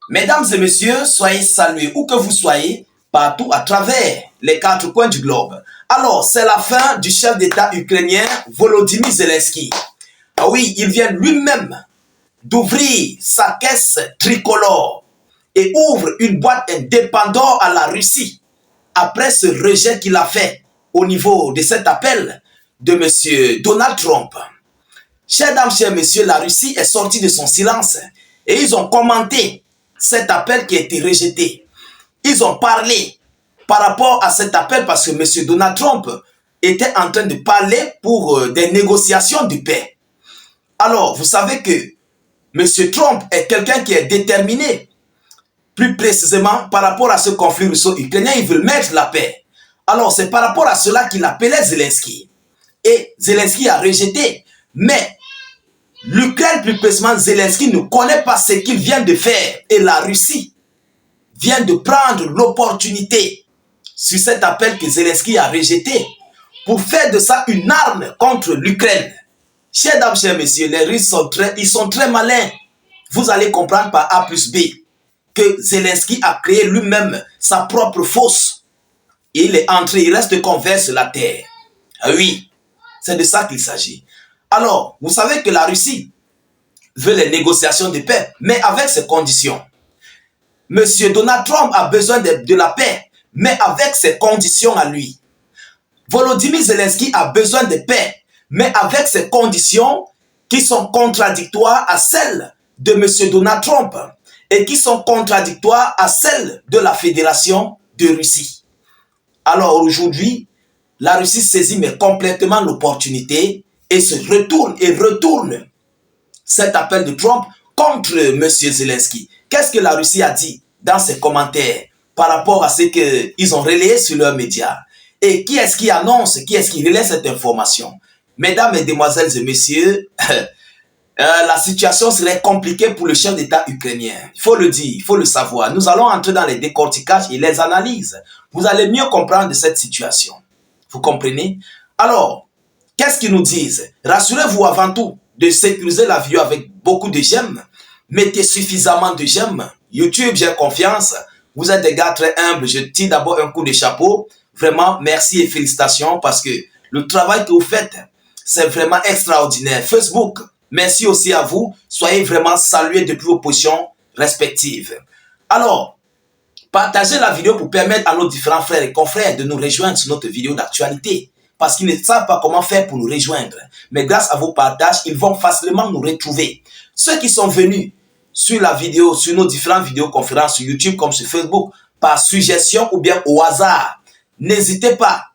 Mesdames et messieurs, soyez salués où que vous soyez, partout à travers les quatre coins du globe. Alors, c'est la fin du chef d'État ukrainien Volodymyr Zelensky. Ah oui, il vient lui-même d'ouvrir sa caisse tricolore et ouvre une boîte indépendante à la Russie après ce rejet qu'il a fait au niveau de cet appel de M. Donald Trump. Chers dames, chers messieurs, la Russie est sortie de son silence et ils ont commenté cet appel qui a été rejeté. Ils ont parlé par rapport à cet appel parce que M. Donald Trump était en train de parler pour des négociations de paix. Alors, vous savez que M. Trump est quelqu'un qui est déterminé. Plus précisément, par rapport à ce conflit russo-ukrainien, il veut mettre la paix. Alors, c'est par rapport à cela qu'il appelait Zelensky. Et Zelensky a rejeté. Mais l'Ukraine, plus précisément, Zelensky ne connaît pas ce qu'il vient de faire. Et la Russie vient de prendre l'opportunité sur cet appel que Zelensky a rejeté pour faire de ça une arme contre l'Ukraine. Chers dames, chers messieurs, les Russes sont très malins. Vous allez comprendre par A plus B que Zelensky a créé lui-même sa propre fosse. Et il est entré, il reste qu'on verse la terre. Ah oui, c'est de ça qu'il s'agit. Alors, vous savez que la Russie veut les négociations de paix, mais avec ses conditions. Monsieur Donald Trump a besoin de la paix, mais avec ses conditions à lui. Volodymyr Zelensky a besoin de paix, mais avec ses conditions qui sont contradictoires à celles de M. Donald Trump et qui sont contradictoires à celles de la Fédération de Russie. Alors aujourd'hui, la Russie saisit mais complètement l'opportunité et se retourne cet appel de Trump contre M. Zelensky. Qu'est-ce que la Russie a dit dans ses commentaires par rapport à ce qu'ils ont relayé sur leurs médias? Et qui est-ce qui annonce, qui est-ce qui relaie cette information? Mesdames, mesdemoiselles et messieurs, la situation serait compliquée pour le chef d'État ukrainien. Il faut le dire, il faut le savoir. Nous allons entrer dans les décorticages et les analyses. Vous allez mieux comprendre cette situation. Vous comprenez? Alors, qu'est-ce qu'ils nous disent? Rassurez-vous avant tout de sécuriser la vidéo avec beaucoup de j'aime. Mettez suffisamment de j'aime. YouTube, j'ai confiance. Vous êtes des gars très humbles. Je tire d'abord un coup de chapeau. Vraiment, merci et félicitations parce que le travail que vous faites, c'est vraiment extraordinaire. Facebook, merci aussi à vous. Soyez vraiment salués depuis vos positions respectives. Alors, partagez la vidéo pour permettre à nos différents frères et confrères de nous rejoindre sur notre vidéo d'actualité. Parce qu'ils ne savent pas comment faire pour nous rejoindre. Mais grâce à vos partages, ils vont facilement nous retrouver. Ceux qui sont venus sur la vidéo, sur nos différentes vidéoconférences sur YouTube comme sur Facebook, par suggestion ou bien au hasard, n'hésitez pas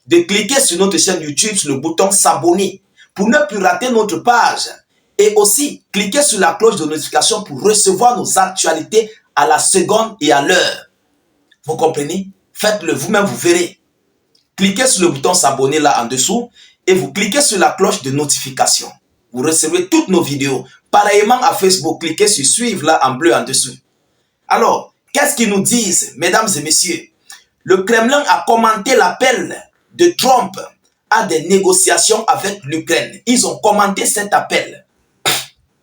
de cliquer sur notre chaîne YouTube, sur le bouton s'abonner pour ne plus rater notre page. Et aussi, cliquez sur la cloche de notification pour recevoir nos actualités à la seconde et à l'heure. Vous comprenez? Faites-le vous-même, vous verrez. Cliquez sur le bouton s'abonner là en dessous et vous cliquez sur la cloche de notification. Vous recevrez toutes nos vidéos. Pareillement à Facebook, cliquez sur suivre là en bleu en dessous. Alors, qu'est-ce qu'ils nous disent, mesdames et messieurs? Le Kremlin a commenté l'appel de Trump à des négociations avec l'Ukraine. Ils ont commenté cet appel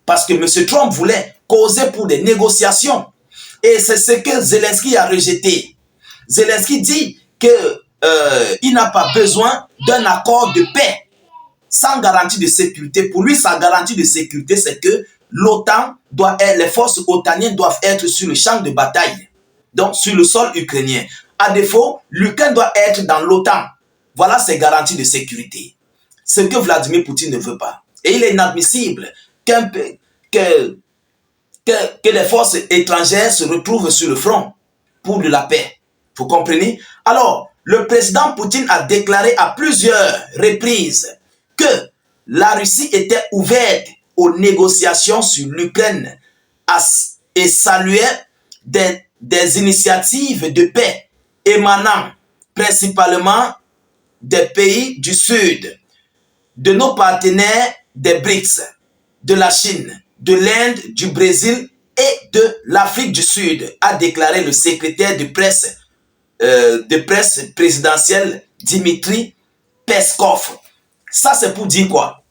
parce que M. Trump voulait causer pour des négociations. Et c'est ce que Zelensky a rejeté. Zelensky dit qu'il n'a pas besoin d'un accord de paix sans garantie de sécurité. Pour lui, sa garantie de sécurité, c'est que l'OTAN les forces otaniennes doivent être sur le champ de bataille, donc sur le sol ukrainien. À défaut, l'Ukraine doit être dans l'OTAN. Voilà ses garanties de sécurité. Ce que Vladimir Poutine ne veut pas. Et il est inadmissible que les forces étrangères se retrouvent sur le front pour de la paix. Vous comprenez? Alors, le président Poutine a déclaré à plusieurs reprises que la Russie était ouverte aux négociations sur l'Ukraine et saluait des initiatives de paix émanant principalement des pays du Sud, de nos partenaires des BRICS, de la Chine, de l'Inde, du Brésil et de l'Afrique du Sud, a déclaré le secrétaire de presse présidentielle Dmitry Peskov. Ça, c'est pour dire quoi?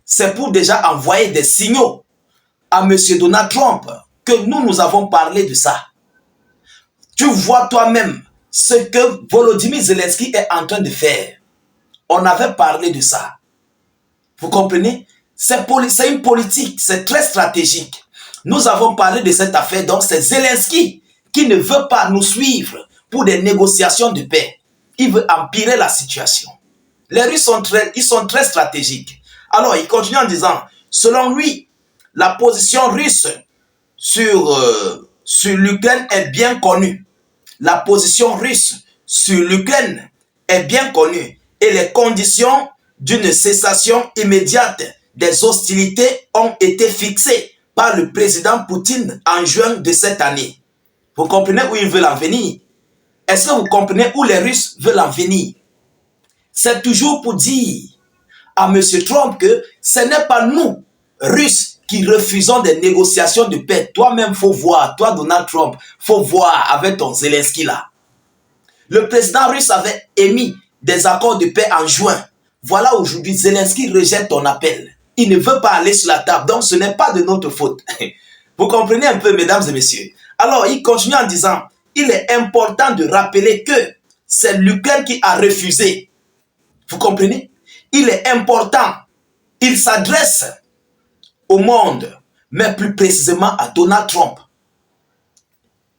C'est pour déjà envoyer des signaux à M. Donald Trump que nous avons parlé de ça. Tu vois toi-même ce que Volodymyr Zelensky est en train de faire. On avait parlé de ça. Vous comprenez? C'est une politique, c'est très stratégique. Nous avons parlé de cette affaire, donc c'est Zelensky qui ne veut pas nous suivre pour des négociations de paix. Il veut empirer la situation. Les Russes sont très stratégiques. Alors, il continue en disant, selon lui, la position russe sur l'Ukraine est bien connue. La position russe sur l'Ukraine est bien connue et les conditions d'une cessation immédiate des hostilités ont été fixées par le président Poutine en juin de cette année. Vous comprenez où ils veulent en venir? Est-ce que vous comprenez où les Russes veulent en venir? C'est toujours pour dire à M. Trump que ce n'est pas nous, Russes, qui refusons des négociations de paix. Toi-même, faut voir, toi Donald Trump, faut voir avec ton Zelensky là. Le président russe avait émis des accords de paix en juin. Voilà aujourd'hui, Zelensky rejette ton appel. Il ne veut pas aller sur la table, donc ce n'est pas de notre faute. Vous comprenez un peu, mesdames et messieurs. Alors, il continue en disant, il est important de rappeler que c'est l'Ukraine qui a refusé. Vous comprenez? Il est important. Il s'adresse au monde, mais plus précisément à Donald Trump.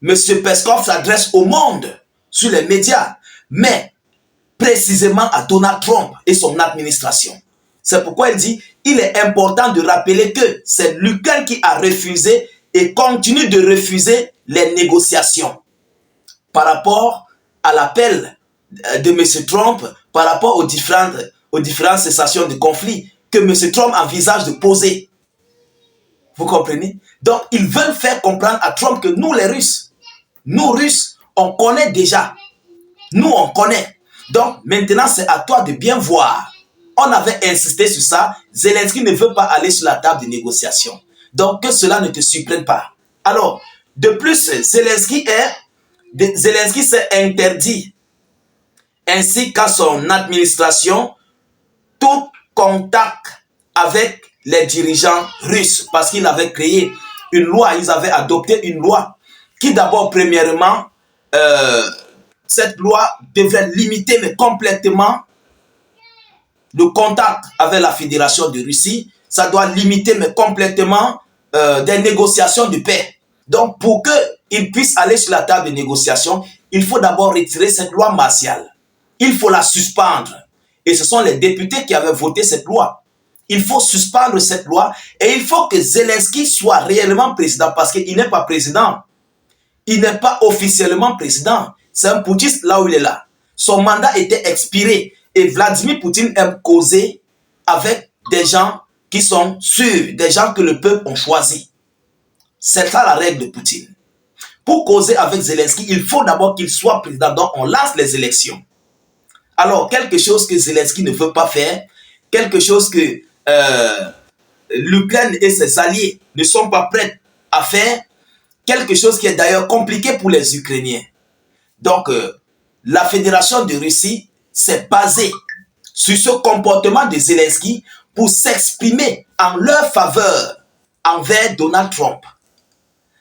Monsieur Peskov s'adresse au monde sur les médias, mais précisément à Donald Trump et son administration. C'est pourquoi il dit, il est important de rappeler que c'est l'Ukraine qui a refusé et continue de refuser les négociations par rapport à l'appel de M. Trump, par rapport aux différentes cessations de conflit que M. Trump envisage de poser. Vous comprenez? Donc, ils veulent faire comprendre à Trump que nous, les Russes, on connaît déjà. Nous, on connaît. Donc, maintenant, c'est à toi de bien voir. On avait insisté sur ça. Zelensky ne veut pas aller sur la table de négociation. Donc, que cela ne te surprenne pas. Alors, de plus, Zelensky s'est interdit, ainsi qu'à son administration, tout contact avec les dirigeants russes, parce qu'ils avaient créé une loi, ils avaient adopté une loi qui d'abord, premièrement, cette loi devrait limiter mais complètement le contact avec la Fédération de Russie. Ça doit limiter mais complètement des négociations de paix. Donc, pour qu'ils puissent aller sur la table de négociation, il faut d'abord retirer cette loi martiale. Il faut la suspendre. Et ce sont les députés qui avaient voté cette loi. Il faut suspendre cette loi et il faut que Zelensky soit réellement président parce qu'il n'est pas président. Il n'est pas officiellement président. C'est un putschiste là où il est là. Son mandat était expiré et Vladimir Poutine aime causer avec des gens qui sont sûrs, des gens que le peuple a choisi. C'est ça la règle de Poutine. Pour causer avec Zelensky, il faut d'abord qu'il soit président. Donc on lance les élections. Alors, quelque chose que Zelensky ne veut pas faire, quelque chose que l'Ukraine et ses alliés ne sont pas prêts à faire, quelque chose qui est d'ailleurs compliqué pour les Ukrainiens. Donc, la Fédération de Russie s'est basée sur ce comportement de Zelensky pour s'exprimer en leur faveur envers Donald Trump.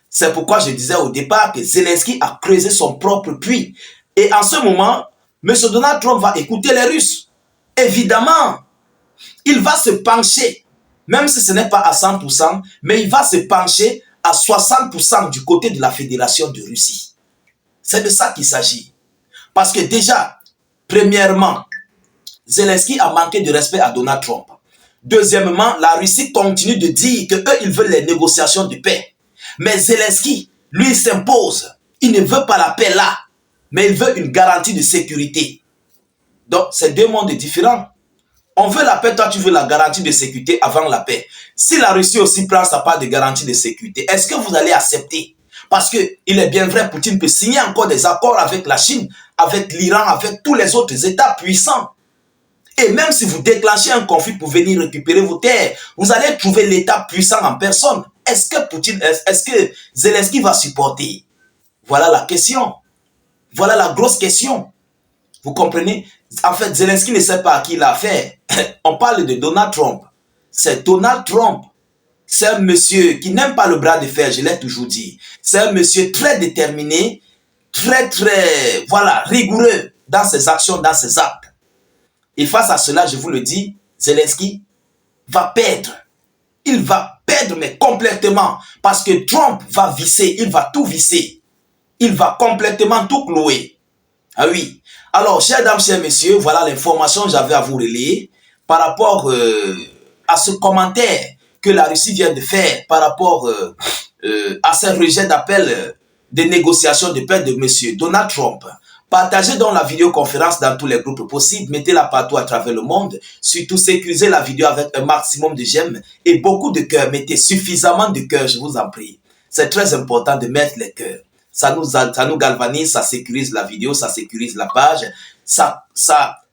C'est pourquoi je disais au départ que Zelensky a creusé son propre puits. Et en ce moment, M. Donald Trump va écouter les Russes. Évidemment, il va se pencher, même si ce n'est pas à 100%, mais il va se pencher à 60% du côté de la Fédération de Russie. C'est de ça qu'il s'agit. Parce que déjà, premièrement, Zelensky a manqué de respect à Donald Trump. Deuxièmement, la Russie continue de dire qu'eux, ils veulent les négociations de paix. Mais Zelensky, lui, s'impose. Il ne veut pas la paix là, mais il veut une garantie de sécurité. Donc, c'est deux mondes différents. On veut la paix, toi tu veux la garantie de sécurité avant la paix. Si la Russie aussi prend sa part de garantie de sécurité, est-ce que vous allez accepter? Parce qu'il est bien vrai, Poutine peut signer encore des accords avec la Chine, avec l'Iran, avec tous les autres États puissants. Et même si vous déclenchez un conflit pour venir récupérer vos terres, vous allez trouver l'État puissant en personne. Est-ce que Zelensky va supporter? Voilà la question. Voilà la grosse question. Vous comprenez? En fait, Zelensky ne sait pas à qui il a affaire. On parle de Donald Trump. C'est Donald Trump C'est un monsieur qui n'aime pas le bras de fer, je l'ai toujours dit. C'est un monsieur très déterminé, très, voilà, rigoureux dans ses actions, dans ses actes. Et face à cela, je vous le dis, Zelensky va perdre. Il va perdre, mais complètement. Parce que Trump va visser, il va tout visser. Il va complètement tout clouer. Ah oui. Alors, chers dames, chers messieurs, voilà l'information que j'avais à vous relayer par rapport à ce commentaire que la Russie vient de faire par rapport à ce rejet d'appel des négociations de paix de M. Donald Trump. Partagez donc la vidéoconférence dans tous les groupes possibles, mettez-la partout à travers le monde, surtout sécurisez la vidéo avec un maximum de j'aime et beaucoup de cœurs, mettez suffisamment de cœurs, je vous en prie. C'est très important de mettre les cœurs. Ça nous galvanise, ça sécurise la vidéo, ça sécurise la page, ça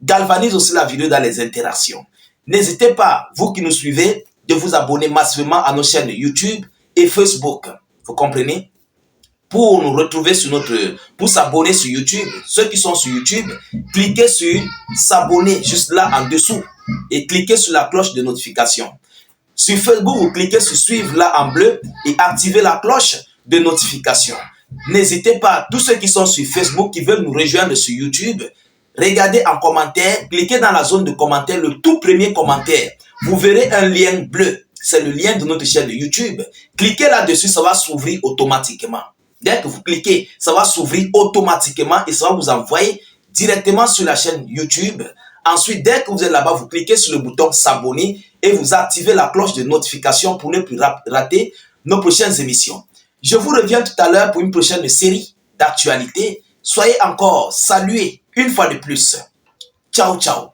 galvanise aussi la vidéo dans les interactions. N'hésitez pas, vous qui nous suivez, de vous abonner massivement à nos chaînes YouTube et Facebook. Vous comprenez? Pour nous retrouver sur pour s'abonner sur YouTube, ceux qui sont sur YouTube, cliquez sur s'abonner juste là en dessous et cliquez sur la cloche de notification. Sur Facebook, vous cliquez sur suivre là en bleu et activez la cloche de notification. N'hésitez pas, tous ceux qui sont sur Facebook, qui veulent nous rejoindre sur YouTube, regardez en commentaire, cliquez dans la zone de commentaires, le tout premier commentaire. Vous verrez un lien bleu, c'est le lien de notre chaîne de YouTube. Cliquez là-dessus, ça va s'ouvrir automatiquement. Dès que vous cliquez, ça va s'ouvrir automatiquement et ça va vous envoyer directement sur la chaîne YouTube. Ensuite, dès que vous êtes là-bas, vous cliquez sur le bouton s'abonner et vous activez la cloche de notification pour ne plus rater nos prochaines émissions. Je vous reviens tout à l'heure pour une prochaine série d'actualités. Soyez encore salués une fois de plus. Ciao, ciao.